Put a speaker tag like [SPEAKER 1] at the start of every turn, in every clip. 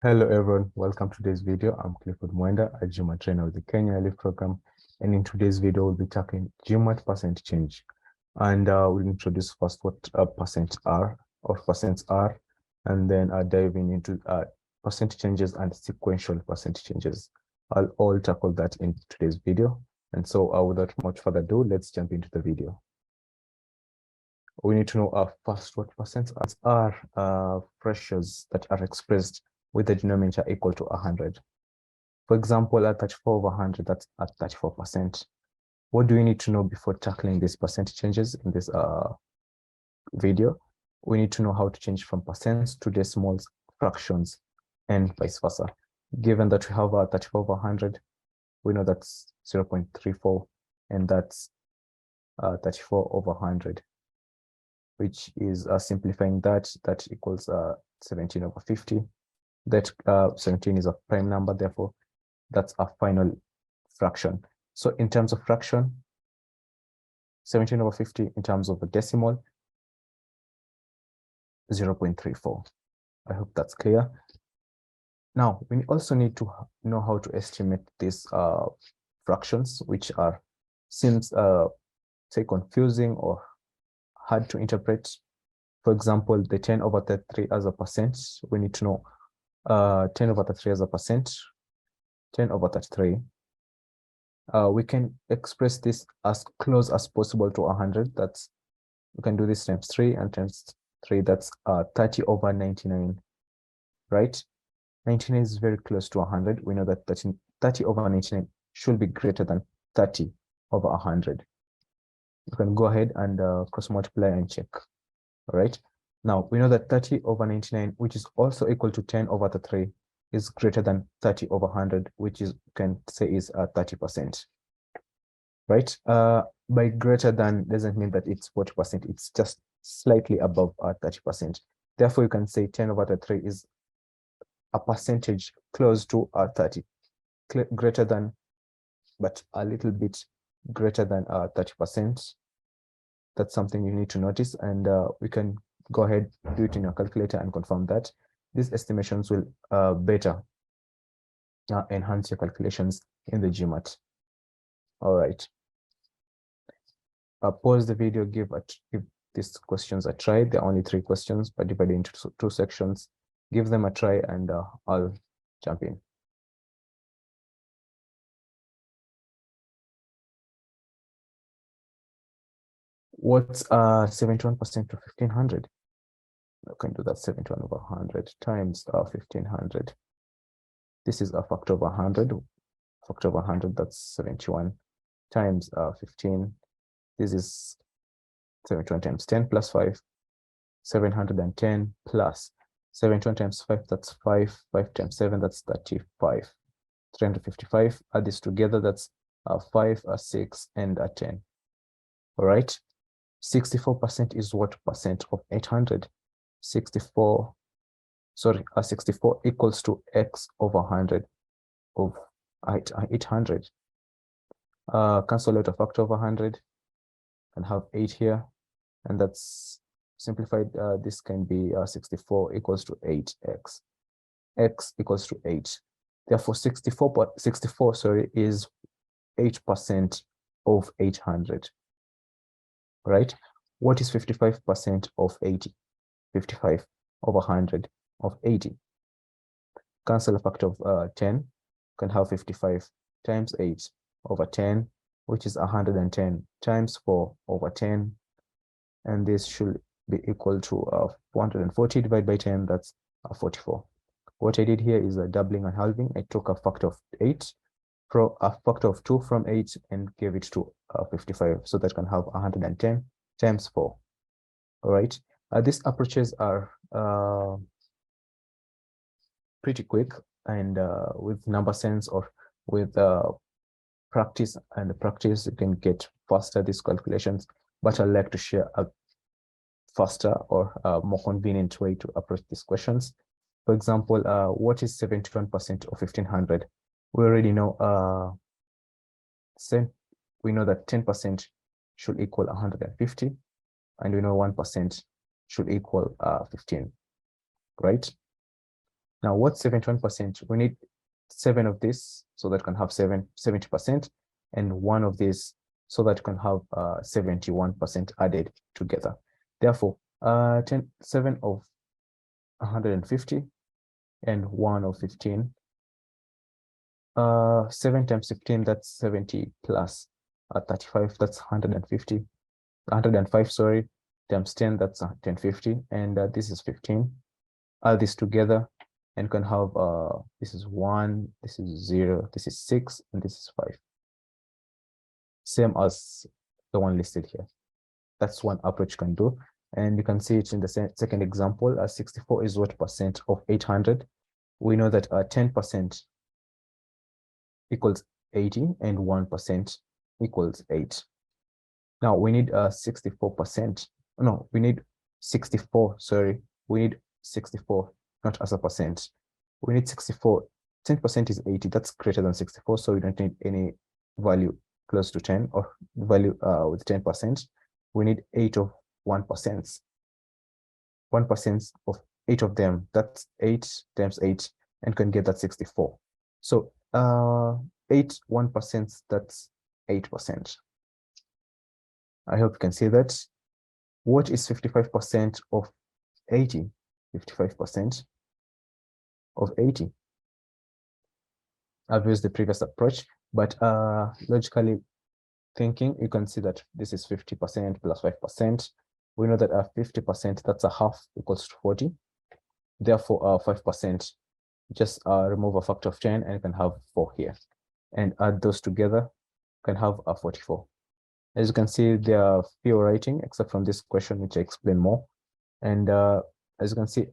[SPEAKER 1] Hello everyone, welcome to today's video. I'm Clifford Mwenda, a GMAT trainer with the Kenya Relief Program, and in today's video we'll be tackling GMAT percent change. And we'll introduce first what percent are or percents are, and then diving into percent changes and sequential percent changes. I'll all tackle that in today's video. And so without much further ado, let's jump into the video. We need to know first what percents are pressures that are expressed with the denominator equal to 100. For example, at 34 over 100, that's at 34%. What do we need to know before tackling these percent changes in this video? We need to know how to change from percents to decimals, fractions, and vice versa. Given that we have 34 over 100, we know that's 0.34, and that's 34 over 100. Which is simplifying that equals 17 over 50. That 17 is a prime number, therefore that's a final fraction. So in terms of fraction, 17 over 50 in terms of a decimal, 0.34. I hope that's clear. Now we also need to know how to estimate these fractions, which seems say confusing or hard to interpret. For example, the 10 over 33 as a percent, we need to know 10 over 33 as a percent, 10 over 33. We can express this as close as possible to 100. We can do this times 3 and times 3. That's 30 over 99, right? 99 is very close to 100. We know that 30 over 99 should be greater than 30 over 100. You can go ahead and cross multiply and check. All right. Now we know that 30 over 99, which is also equal to 10 over 3, is greater than 30 over 100, which is, you can say, is 30%. Right? By greater than doesn't mean that it's 40%. It's just slightly above 30%. Therefore, you can say 10 over 3 is a percentage close to 30, greater than, but a little bit greater than 30%. That's something you need to notice, and we can go ahead, do it in your calculator and confirm that. These estimations will better enhance your calculations in the GMAT. All right. Pause the video, give these questions a try. There are only 3 questions, but divided into 2 sections. Give them a try, and I'll jump in. What's 71% to 1500? I can do that. 71 over 100 times 1500. This is a factor of 100. Factor of 100, that's 71 times 15. This is 71 times 10 plus 5, 710 plus 71 times 5, that's 5. 5 times 7, that's 35. 355. Add this together, that's 5, 6, and 10. All right. 64% is what percent of 800? 64 equals to x over 100 of 800. Cancel out a factor of 100 and have 8 here, and that's simplified. This can be 64 equals to 8x. X equals to 8. Therefore, 64 is 8% of 800. Right? What is 55% of 80? 55 over 100 of 80. Cancel a factor of 10. Can have 55 times 8 over 10, which is 110 times 4 over 10. And this should be equal to 440 divided by 10. That's 44. What I did here is a doubling and halving. I took a factor of 8, from a factor of 2 from 8, and gave it to 55. So that can have 110 times 4. All right. These approaches are pretty quick, and with number sense or with practice, you can get faster these calculations. But I'd like to share a faster or more convenient way to approach these questions. For example, what is 71% of 1500? We already know we know that 10% should equal 150, and we know 1% should equal 15, right? Now, what's 71%? We need 7 of this so that can have 70%, and 1 of this so that can have 71% added together. Therefore, 7 of 150 and 1 of 15. 7 times 15, that's 70 plus 35, that's 150. 105, sorry, times 10, that's 1050, and this is 15. Add this together and can have this is 1, this is 0, this is 6, and this is 5. Same as the one listed here. That's one approach you can do. And you can see it in the second example. 64 is what percent of 800? We know that 10% equals 80 and 1% equals 8. Now we need 64%. No, we need 64, sorry. We need 64, not as a percent. We need 64. 10% is 80. That's greater than 64, so we don't need any value close to 10 or value with 10%. We need 8 of 1%. 1% of 8 of them, that's 8 times 8, and can get that 64. So 8 1%, that's 8%. I hope you can see that. What is 55% of 80? 55% of 80. I've used the previous approach, but logically thinking, you can see that this is 50% plus 5%. We know that 50%, that's a half, equals to 40. Therefore, 5%, just remove a factor of 10 and you can have 4 here. And add those together, can have a 44. As you can see, there are few writing, except from this question, which I explain more. And as you can see,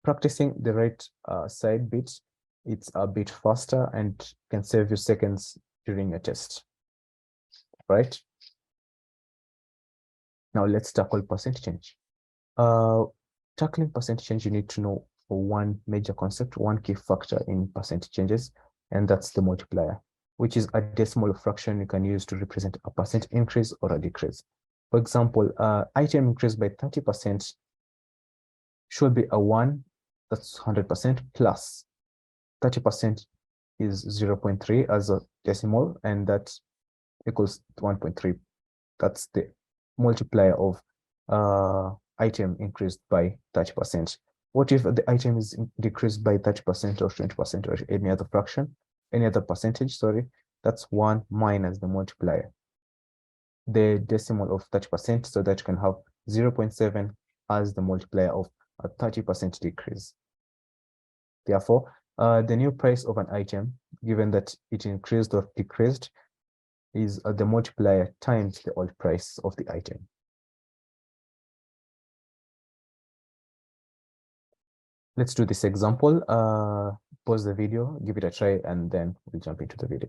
[SPEAKER 1] practicing the right side bit, it's a bit faster and can save you seconds during a test, right? Now let's tackle percentage change. Tackling percentage change, you need to know one major concept, one key factor in percentage changes, and that's the multiplier, which is a decimal fraction you can use to represent a percent increase or a decrease. For example, item increased by 30% should be a 1, that's 100%, plus 30% is 0.3 as a decimal, and that equals 1.3. That's the multiplier of item increased by 30%. What if the item is decreased by 30% or 20% or any other fraction, any other percentage, sorry? That's 1 minus the multiplier, the decimal of 30%, so that you can have 0.7 as the multiplier of a 30% decrease. Therefore, the new price of an item, given that it increased or decreased, is the multiplier times the old price of the item. Let's do this example. Pause the video, give it a try, and then we'll jump into the video.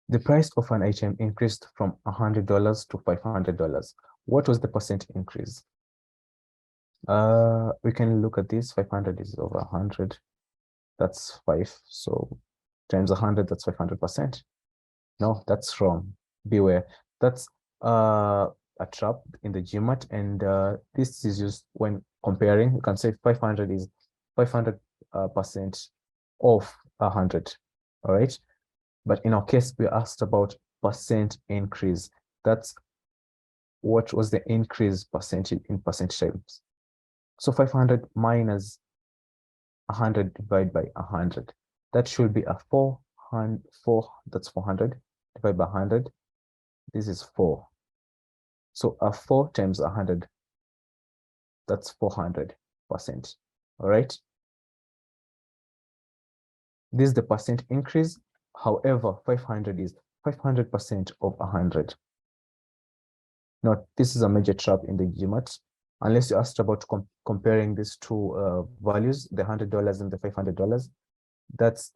[SPEAKER 1] The price of an item increased from $100 to $500. What was the percent increase? We can look at this. 500 is over 100. That's 5. So times 100, that's 500%. No, that's wrong. Beware. That's a trap in the GMAT, and this is used when comparing. You can say 500 is 500% of 100. All right. But in our case, we asked about percent increase. That's what was the increase percentage in percentage terms. So 500 minus 100 divided by 100. That should be a 4, that's 400 divided by 100. This is 4. So a 4 times 100, that's 400%. All right. This is the percent increase. However, 500 is 500% of 100. Now, this is a major trap in the GMAT. Unless you asked about comparing these two values, the $100 and the $500, that's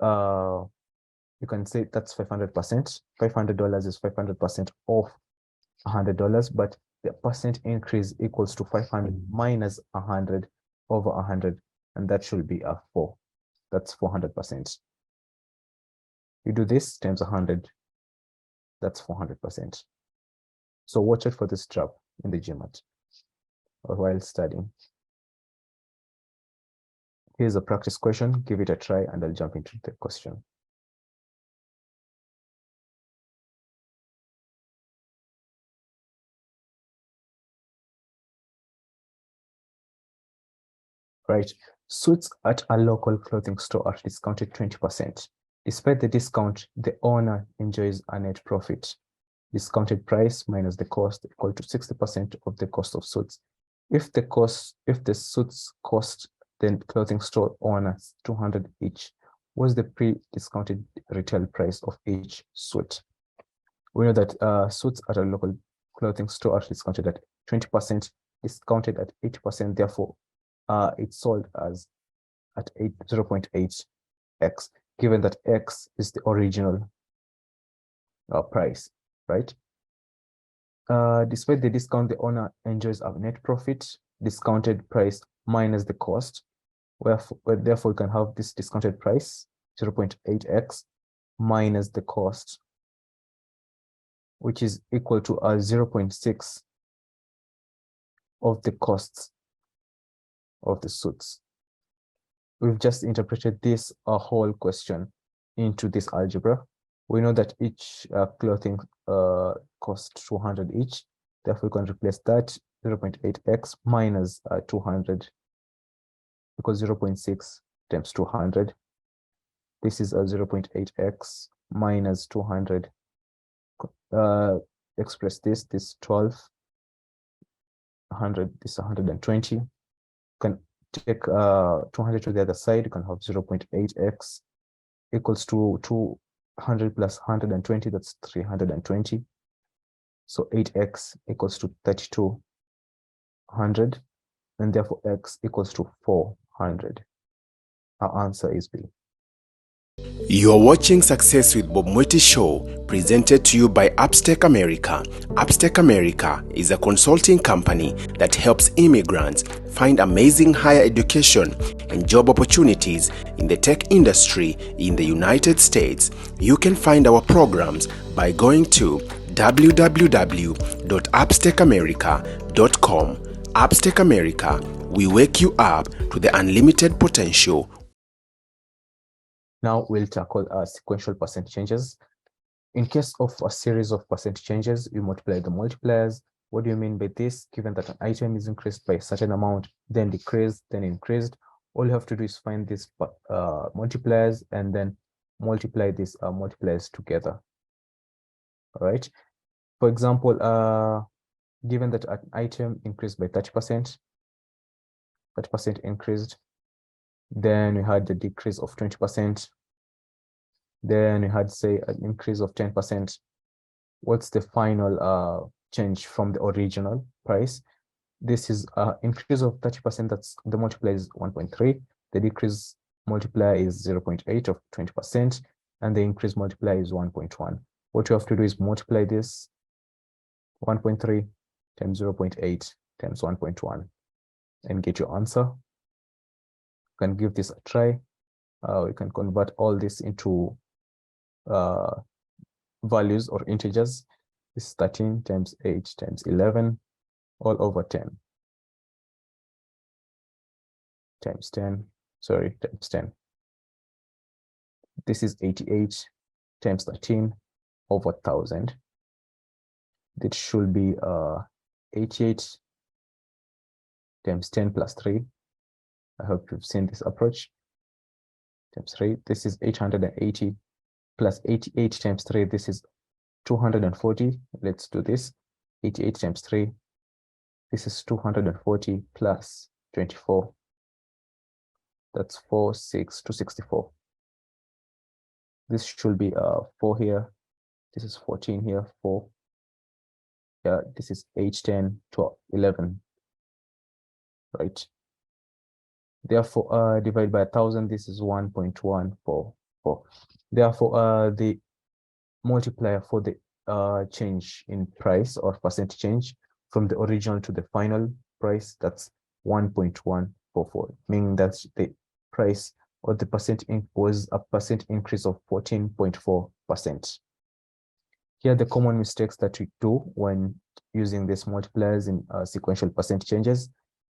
[SPEAKER 1] you can say that's 500%. $500 is 500% of $100, but the percent increase equals to 500 minus 100 over 100, and that should be a 4. That's 400%. You do this times 100, that's 400%. So watch out for this trap in the GMAT or while studying. Here's a practice question. Give it a try and I'll jump into the question. Right. Suits at a local clothing store are discounted 20%. Despite the discount, the owner enjoys a net profit. Discounted price minus the cost equal to 60% of the cost of suits. If the suits cost the clothing store owners 200 each, what's the pre-discounted retail price of each suit? We know that suits at a local clothing store are discounted at 20%, discounted at 80%. Therefore, it's sold as at 0.8x, given that x is the original price, right? Despite the discount, the owner enjoys a net profit, discounted price minus the cost. Therefore, we can have this discounted price, 0.8x, minus the cost, which is equal to 0.6 of the costs of the suits. We've just interpreted this whole question into this algebra. We know that each clothing costs 200 each. Therefore, we can replace that 0.8x minus 200, because 0.6 times 200. This is 0.8x minus 200. Express this 12, 100, this 120. You can take 200 to the other side. You can have 0.8x equals to 200 plus 120, that's 320. So 8x equals to 3200, and therefore x equals to 400. Our answer is B.
[SPEAKER 2] You are watching Success with Bob Mwiti Show, presented to you by Upstack America. Upstack America is a consulting company that helps immigrants find amazing higher education and job opportunities in the tech industry in the United States. You can find our programs by going to www.upstackamerica.com. Upstack America, we wake you up to the unlimited potential.
[SPEAKER 1] Now we'll tackle sequential percent changes. In case of a series of percent changes, you multiply the multipliers. What do you mean by this? Given that an item is increased by a certain amount, then decreased, then increased, all you have to do is find these multipliers and then multiply these multipliers together. All right. For example, given that an item increased by 30%, 30% increased, then we had the decrease of 20%. Then we had, say, an increase of 10%. What's the final change from the original price? This is an increase of 30%. That's the multiplier is 1.3. The decrease multiplier is 0.8 of 20%, and the increase multiplier is 1.1. What you have to do is multiply this 1.3 times 0.8 times 1.1 and get your answer. You can give this a try. We can convert all this into values or integers. This is 13 times 8 times 11 all over 10 times 10, sorry, times 10. This is 88 times 13 over 1000. That should be 88 times 10 plus 3. I hope you've seen this approach. Times 3, this is 880 plus 88 times 3, this is 240. Let's do this. 88 times 3, this is 240 plus 24. That's 264. This should be 4 here. This is 14 here, 4. Yeah, this is 8, 10, 12, 11. Right. Therefore, divided by 1000, this is 1.144. Therefore, the multiplier for the change in price or percent change from the original to the final price, that's 1.144, meaning that the price or the percent was a percent increase of 14.4%. Here, the common mistakes that we do when using these multipliers in sequential percent changes: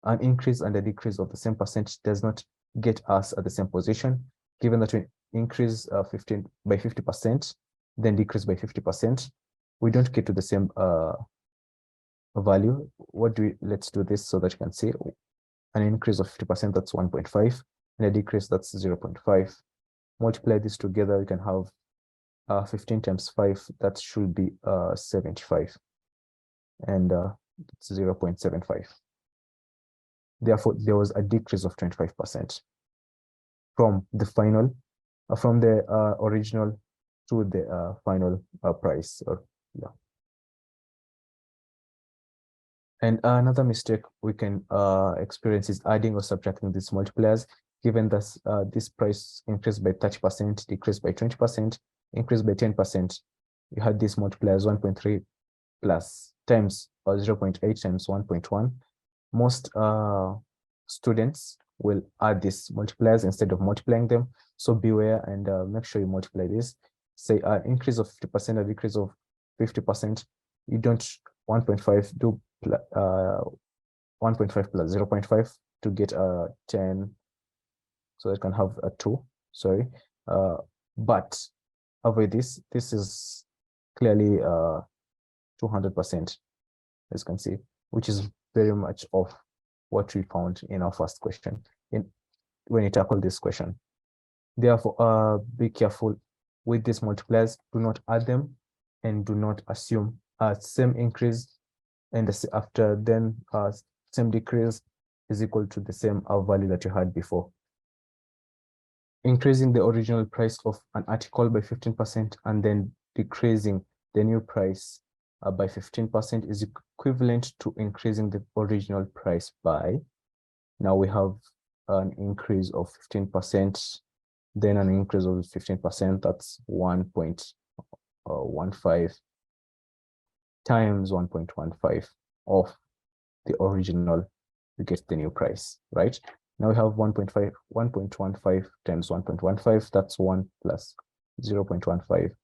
[SPEAKER 1] an increase and a decrease of the same percentage does not get us at the same position, given that we increase 15 by 50%, then decrease by 50%, we don't get to the same value. Let's do this so that you can see an increase of 50%, that's 1.5, and a decrease, that's 0.5. Multiply this together, you can have 15 times 5, that should be 75, and it's 0.75. Therefore, there was a decrease of 25% from the final, from the original to the final price. And another mistake we can experience is adding or subtracting these multipliers. Given that this price increased by 30%, decreased by 20%, increased by 10%, you had these multipliers 1.3 plus times or 0.8 times 1.1. Most students will add these multipliers instead of multiplying them. So beware and make sure you multiply this. Say an increase of 50%, a decrease of 50%. You don't 1.5 do 1.5 plus 0.5 to get a 10. So it can have a 2, sorry. But avoid this. This is clearly 200%, as you can see, which is very much of what we found in our first question when you tackle this question. Therefore, be careful with these multipliers. Do not add them and do not assume same increase and after then same decrease is equal to the same value that you had before. Increasing the original price of an article by 15% and then decreasing the new price by 15% is equivalent to increasing the original price by, now we have an increase of 15%, then an increase of 15%, that's 1.15 times 1.15 of the original, you get the new price, right? Now we have 1.15 times 1.15, that's 1 plus 0.15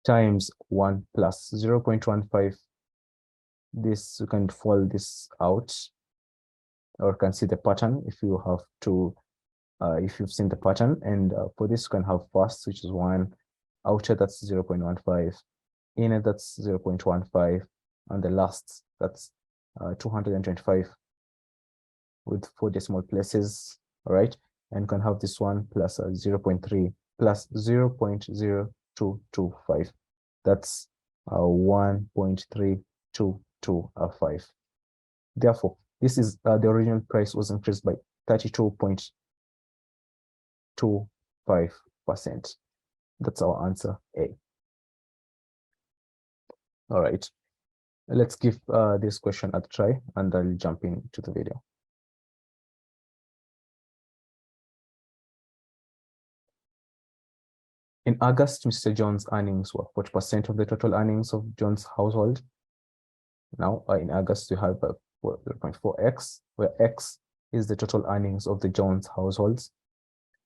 [SPEAKER 1] times 1 plus 0.15. This, you can fold this out or can see the pattern if you have to, if you've seen the pattern. And for this, you can have first, which is 1, outer, that's 0.15, inner, that's 0.15, and the last, that's 225 with 4 decimal places, all right? And you can have this one plus 0.3 plus 0.0225. That's 1.3225. Therefore, this is the original price was increased by 32.25%. That's our answer A. All right, let's give this question a try and I'll jump into the video. In August, Mr. John's earnings were 40% of the total earnings of John's household. Now, in August, you have 0.4x, where x is the total earnings of the John's households.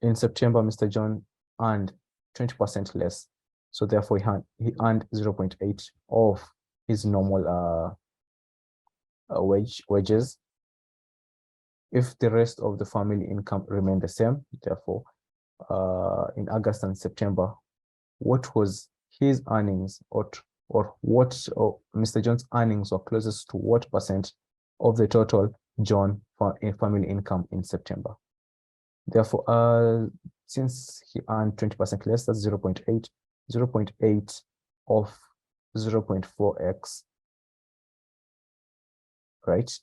[SPEAKER 1] In September, Mr. John earned 20% less. So therefore, he earned 0.8 of his normal wages. If the rest of the family income remained the same, therefore, in August and September, what was his earnings or Mr. John's earnings were closest to what percent of the total John family income in September? Therefore, since he earned 20% less, that's 0.8. 0.8 of 0.4x, right?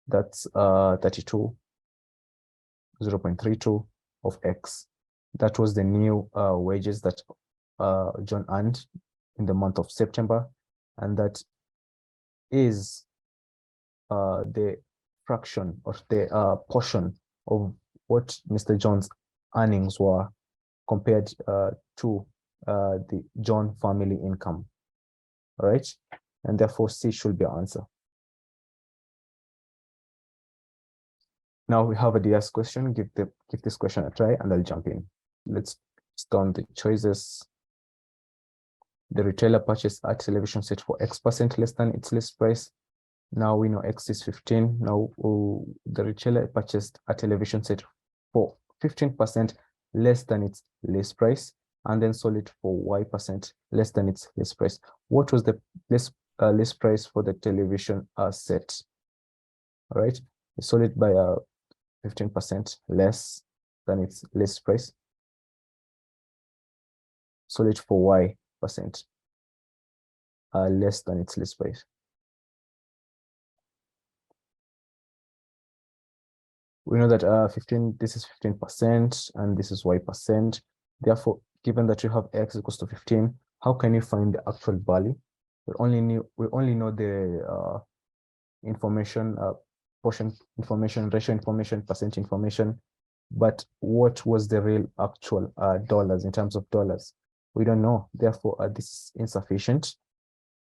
[SPEAKER 1] That's 32. 0.32 of x. That was the new wages that John earned in the month of September, and that is the fraction or the portion of what Mr. John's earnings were compared to the John family income. All right, and therefore C should be our answer. Now we have a DS question. Give this question a try and I'll jump in. Let's start the choices. The retailer purchased a television set for X% less than its list price. Now we know X is 15. Now the retailer purchased a television set for 15% less than its list price, and then sold it for Y% less than its list price. What was the list price for the television set? All right, we sold it by 15% less than its list price. Sold it for Y% less than its list price. We know that this is 15% and this is Y%. Therefore, given that you have X equals to 15, how can you find the actual value? We only know the information, portion information, ratio information, percent information, but what was the real actual dollars in terms of dollars? We don't know. Therefore, this is insufficient,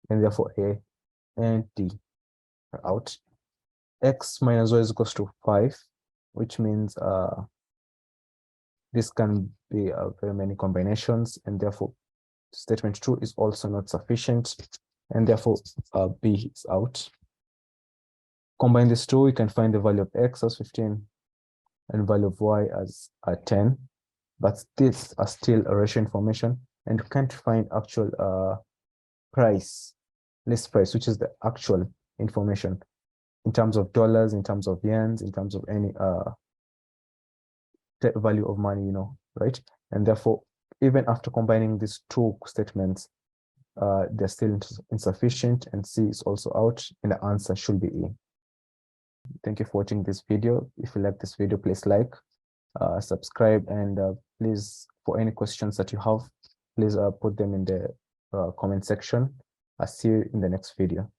[SPEAKER 1] and therefore A and D are out. X minus Y is equals to 5, which means this can be very many combinations, and therefore statement 2 is also not sufficient, and therefore B is out. Combine these two, we can find the value of X as 15 and value of Y as 10, but these are still ratio information, and you can't find actual price, list price, which is the actual information in terms of dollars, in terms of yens, in terms of any value of money, you know, right? And therefore, even after combining these two statements, they're still insufficient, and C is also out, and the answer should be E. Thank you for watching this video. If you like this video, please like, subscribe, and please, for any questions that you have, please put them in the comment section. I'll see you in the next video.